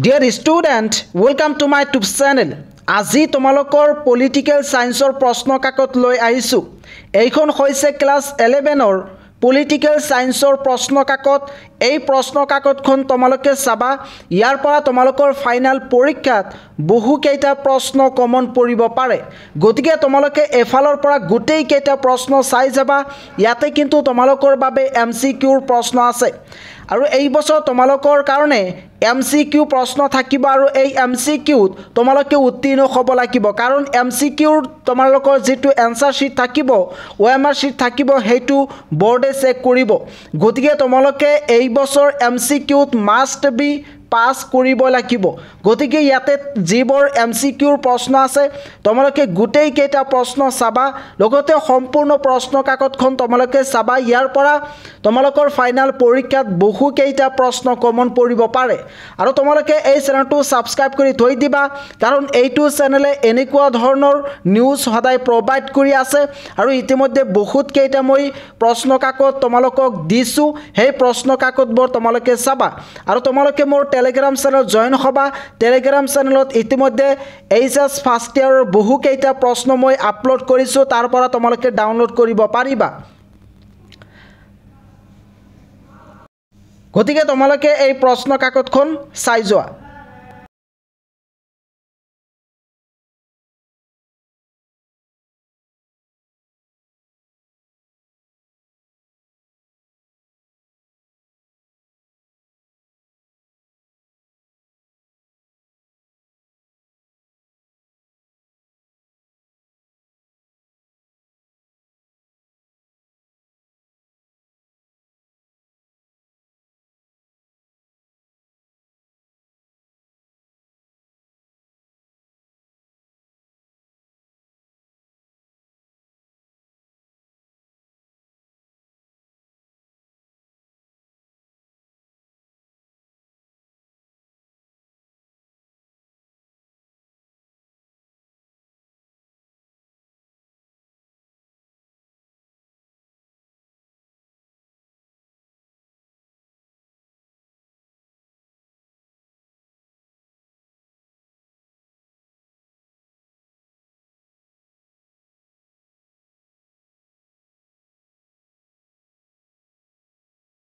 Dear student, welcome to my YouTube channel. আজি তোমালোকৰ political সায়েন্সৰ প্ৰশ্ন কাকত লৈ আহিছো। এইখন হৈছে ক্লাস 11ৰ পলিটিক্যাল সায়েন্সৰ প্ৰশ্ন কাকত। এই প্ৰশ্ন কাকতখন তোমালোকে চাবা। ইয়াৰ পৰা তোমালোকৰ ফাইনাল পৰীক্ষাত বহু কেইটা প্ৰশ্ন কমন পৰিব পাৰে। গতিকে তোমালোকে এফালৰ পৰা গোটেই কেইটা প্ৰশ্ন চাই যাবা। ইয়াতে কিন্তু তোমালোকৰ বাবে এমসিকিউৰ প্ৰশ্ন আছে। আৰু এই বছৰ তোমালোকৰ কাৰণে এমসিকিউ প্ৰশ্ন থাকিব আৰু এই এমসিকিউত তোমালোকে উত্তীৰ্ণ হ'ব লাগিব। কাৰণ এমসিকিউৰ তোমালোকৰ যেটো এনসাৰ শিট থাকিব ওএমআৰ শিট থাকিব হেতু বৰ্ডে চেক কৰিব। গতিকে তোমালোকে এই বছৰ এমসিকিউত মাষ্ট বি পাস কৰিব লাগিব। গতিকে ইয়াতে যিবোৰ এমসিকিউৰ প্ৰশ্ন আছে তোমালোকে গোটেই কেইটা প্ৰশ্ন চাবা, লগতে সম্পূৰ্ণ প্ৰশ্ন কাকতখন তোমালোকে চাবা। ইয়াৰ পৰা তোমালোকৰ ফাইনাল পৰীক্ষাত বহু কেইটা প্ৰশ্ন কমন পৰিব পাৰে। আৰু তোমালোকে এই চেনেলটো সাবস্ক্ৰাইব কৰি থৈ দিবা, কাৰণ এইটো চেনেলে এনেকুৱা ধৰণৰ নিউজ সদায় প্ৰভাইড কৰি আছে। আৰু ইতিমধ্যে বহুত কেইটা মই প্ৰশ্ন কাকত তোমালোকক দিছো, সেই প্ৰশ্ন কাকতবোৰ তোমালোকে চাবা। আৰু তোমালোকে মোৰ টেলিগ্ৰাম চেনেল জয়েন হবা। টেলিগ্ৰাম চেনেলত ইতিমধ্যে এইচএস ফাৰ্ষ্ট ইয়াৰৰ বহু কেইটা প্ৰশ্ন মই আপলোড কৰিছো, তাৰ পৰা তোমালোকে ডাউনলোড কৰিব পাৰিবা। গতিকে তোমালোকে এই প্ৰশ্ন কাকতখন চাই যোৱা।